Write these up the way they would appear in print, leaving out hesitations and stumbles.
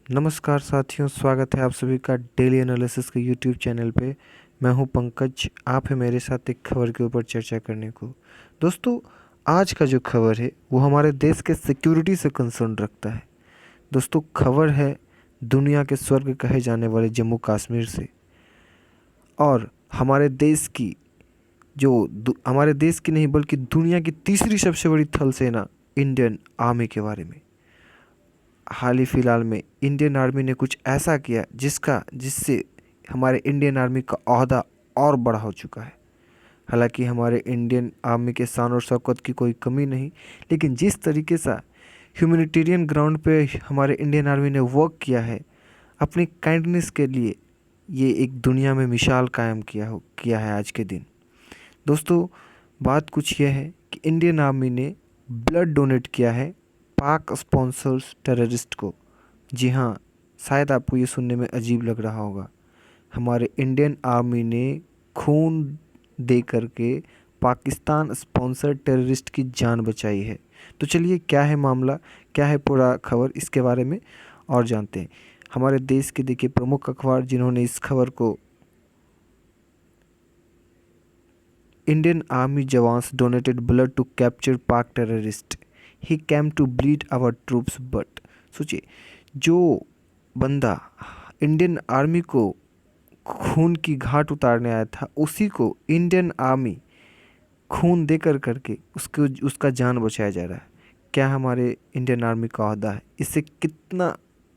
नमस्कार साथियों, स्वागत है आप सभी का डेली एनालिसिस के यूट्यूब चैनल पे। मैं हूं पंकज, आप है मेरे साथ एक खबर के ऊपर चर्चा करने को। दोस्तों, आज का जो खबर है वो हमारे देश के सिक्योरिटी से कंसर्न रखता है। दोस्तों, खबर है दुनिया के स्वर्ग कहे जाने वाले जम्मू कश्मीर से, और हमारे देश की हमारे देश की नहीं बल्कि दुनिया की तीसरी सबसे बड़ी थल सेना इंडियन आर्मी के बारे में। हाल ही फिलहाल में इंडियन आर्मी ने कुछ ऐसा किया जिससे हमारे इंडियन आर्मी का ओहदा और बड़ा हो चुका है। हालांकि हमारे इंडियन आर्मी के शान और शौकत की कोई कमी नहीं, लेकिन जिस तरीके से ह्यूमैनिटेरियन ग्राउंड पे हमारे इंडियन आर्मी ने वर्क किया है अपनी काइंडनेस के लिए, ये एक दुनिया में मिसाल कायम किया है आज के दिन। दोस्तों, बात कुछ यह है कि इंडियन आर्मी ने ब्लड डोनेट किया है पाक स्पॉन्सर्स टेररिस्ट को। जी हाँ, शायद आपको ये सुनने में अजीब लग रहा होगा, हमारे इंडियन आर्मी ने खून दे करके पाकिस्तान स्पॉन्सर टेररिस्ट की जान बचाई है। तो चलिए, क्या है मामला, क्या है पूरा खबर, इसके बारे में और जानते हैं। हमारे देश के देखिए प्रमुख अखबार जिन्होंने इस खबर को Indian army jawans donated blood to capture Pak terrorist, he came to bleed our troops but. सोचिए, जो बंदा इंडियन आर्मी को खून की घाट उतारने आया था, उसी को इंडियन आर्मी खून देकर करके उसका जान बचाया जा रहा है। क्या हमारे इंडियन आर्मी का ओहदा है?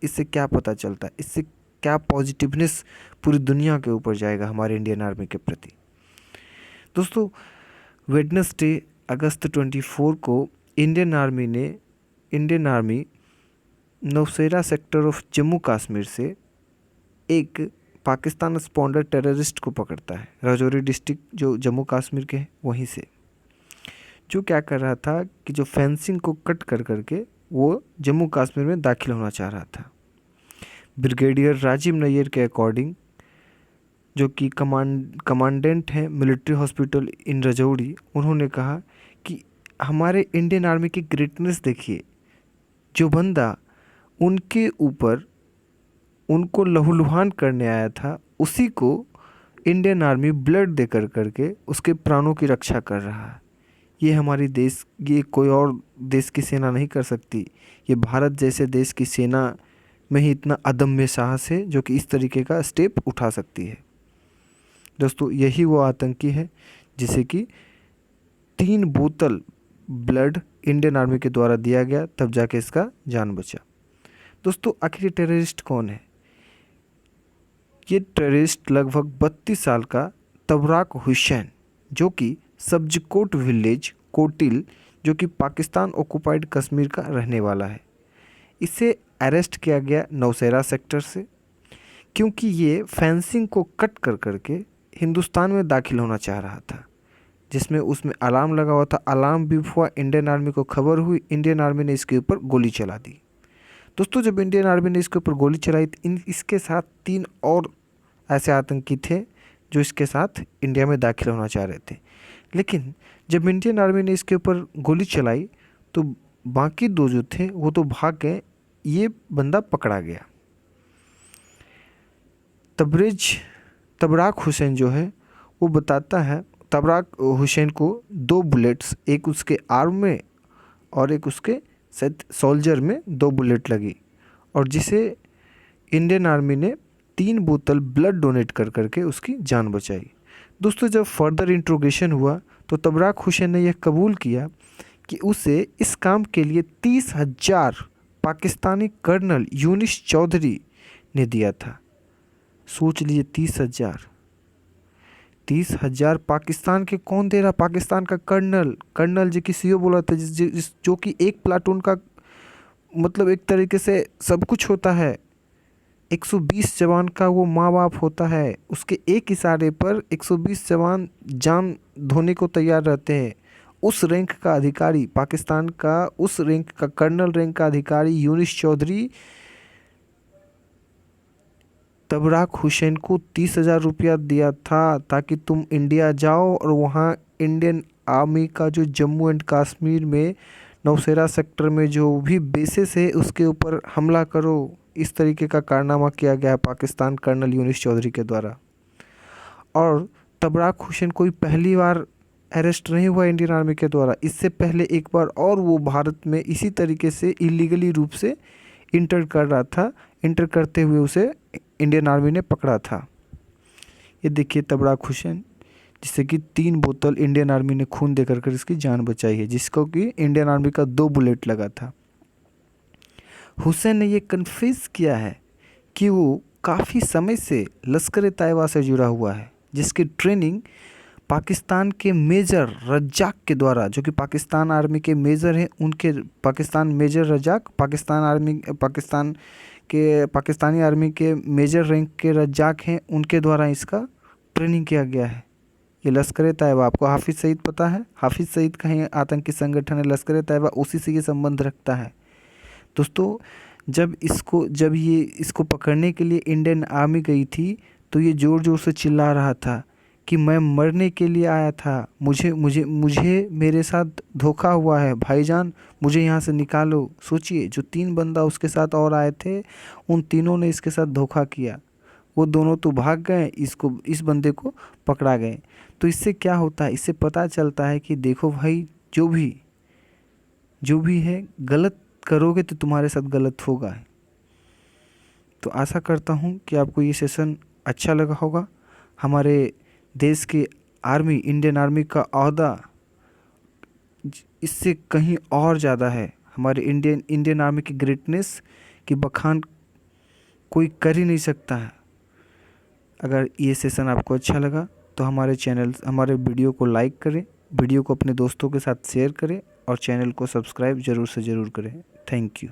इससे क्या पता चलता है, इससे क्या पॉजिटिवनेस पूरी दुनिया के ऊपर जाएगा हमारे इंडियन आर्मी के प्रति। दोस्तों, वेडनेसडे अगस्त 24 को Indian army Naushera sector of Jammu Kashmir से एक पाकिस्तान स्पॉन्सर टेररिस्ट को पकड़ता है, राजौरी डिस्ट्रिक्ट जो जम्मू कश्मीर के है वहीं से, जो क्या कर रहा था कि जो फेंसिंग को कट कर करके वो जम्मू कश्मीर में दाखिल होना चाह रहा था। ब्रिगेडियर राजीव नैयर के अकॉर्डिंग, जो कि कमांडेंट हैं मिलिट्री हॉस्पिटल इन रजौरी, उन्होंने कहा कि हमारे इंडियन आर्मी की ग्रेटनेस देखिए, जो बंदा उनके ऊपर उनको लहूलुहान करने आया था, उसी को इंडियन आर्मी ब्लड दे करके उसके प्राणों की रक्षा कर रहा है। ये कोई और देश की सेना नहीं कर सकती। ये भारत जैसे देश की सेना में ही इतना अदम्य साहस है जो कि इस तरीके का स्टेप उठा सकती है। दोस्तों, यही वो आतंकी है जिसे कि 3 बोतल ब्लड इंडियन आर्मी के द्वारा दिया गया, तब जाके इसका जान बचा। दोस्तों, आखिर ये टेररिस्ट कौन है? ये टेररिस्ट लगभग 32 साल का तबराक हुसैन, जो कि सब्जकोट विलेज कोटिल, जो कि पाकिस्तान ऑक्युपाइड कश्मीर का रहने वाला है। इसे अरेस्ट किया गया नौशेरा सेक्टर से, क्योंकि ये फेंसिंग को कट कर करके हिंदुस्तान में दाखिल होना चाह रहा था, जिसमें उसमें अलार्म लगा हुआ था। अलार्म बीप हुआ, इंडियन आर्मी को खबर हुई, इंडियन आर्मी ने इसके ऊपर गोली चला दी। दोस्तों, जब इंडियन आर्मी ने इसके ऊपर गोली चलाई तो इसके साथ 3 और ऐसे आतंकी थे जो इसके साथ इंडिया में दाखिल होना चाह रहे थे। लेकिन जब इंडियन आर्मी ने इसके ऊपर गोली चलाई तो बाकी 2 जो थे वो तो भाग गए, ये बंदा पकड़ा गया। तबराक हुसैन जो है वो बताता है, तबराक हुसैन को 2 बुलेट्स, एक उसके आर्म में और एक उसके सोल्जर में 2 बुलेट लगी, और जिसे इंडियन आर्मी ने 3 बोतल ब्लड डोनेट कर करके उसकी जान बचाई। दोस्तों, जब फर्दर इंट्रोगेशन हुआ तो तबराक हुसैन ने यह कबूल किया कि उसे इस काम के लिए 30,000 पाकिस्तानी कर्नल यूनिस चौधरी ने दिया था। सोच लीजिए, 30,000 पाकिस्तान के कौन दे रहा? पाकिस्तान का कर्नल जो कि सीओ बोला था, जो कि एक प्लाटून का मतलब एक तरीके से सब कुछ होता है। 120 जवान का वो माँ बाप होता है, उसके एक इशारे पर 120 जवान जान धोने को तैयार रहते हैं। उस रैंक का अधिकारी पाकिस्तान का, उस रैंक का कर्नल रैंक का अधिकारी यूनिस चौधरी तबराक हुसैन को 30,000 रुपया दिया था ताकि तुम इंडिया जाओ और वहाँ इंडियन आर्मी का जो जम्मू एंड कश्मीर में नौशेरा सेक्टर में जो भी बेसिस है उसके ऊपर हमला करो, इस तरीके का कारनामा किया गया पाकिस्तान कर्नल यूनुस चौधरी के द्वारा। और तबराक हुसैन कोई पहली बार अरेस्ट नहीं हुआ इंडियन आर्मी के द्वारा, इससे पहले एक बार और वो भारत में इसी तरीके से इलीगली रूप से इंटर कर रहा था। इंटर करते हुए उसे इंडियन आर्मी ने पकड़ा था। ये देखिए तबराक हुसैन, जिससे कि 3 बोतल इंडियन आर्मी ने खून देकर कर इसकी जान बचाई है, जिसको कि इंडियन आर्मी का 2 बुलेट लगा था। हुसैन ने ये कन्फेस किया है कि वो काफ़ी समय से लश्कर तैयबा से जुड़ा हुआ है, जिसकी ट्रेनिंग पाकिस्तान के मेजर रज्जाक के द्वारा, जो कि पाकिस्तान आर्मी के मेजर हैं, उनके पाकिस्तान मेजर रज्जाक पाकिस्तानी आर्मी के मेजर रैंक के रज्जाक हैं, उनके द्वारा इसका ट्रेनिंग किया गया है। ये लश्कर तैयबा, आपको हाफिज़ सईद पता है, हाफिज़ सईद का ही आतंकी संगठन है लश्कर तैयबा, उसी से ये संबंध रखता है। दोस्तों जब ये इसको पकड़ने के लिए इंडियन आर्मी गई थी तो ये ज़ोर ज़ोर से चिल्ला रहा था कि मैं मरने के लिए आया था, मुझे मेरे साथ धोखा हुआ है भाईजान, मुझे यहाँ से निकालो। सोचिए, जो 3 बंदा उसके साथ और आए थे, उन तीनों ने इसके साथ धोखा किया। वो दोनों तो भाग गए, इस बंदे को पकड़ा गए। तो इससे क्या होता है, इससे पता चलता है कि देखो भाई, जो भी है गलत करोगे तो तुम्हारे साथ गलत होगा। तो आशा करता हूँ कि आपको ये सेशन अच्छा लगा होगा। हमारे देश की आर्मी, इंडियन आर्मी का ओहदा इससे कहीं और ज़्यादा है। हमारे इंडियन आर्मी की ग्रेटनेस की बखान कोई कर ही नहीं सकता है। अगर ये सेशन आपको अच्छा लगा तो हमारे वीडियो को लाइक करें, वीडियो को अपने दोस्तों के साथ शेयर करें और चैनल को सब्सक्राइब ज़रूर से ज़रूर करें। Thank you.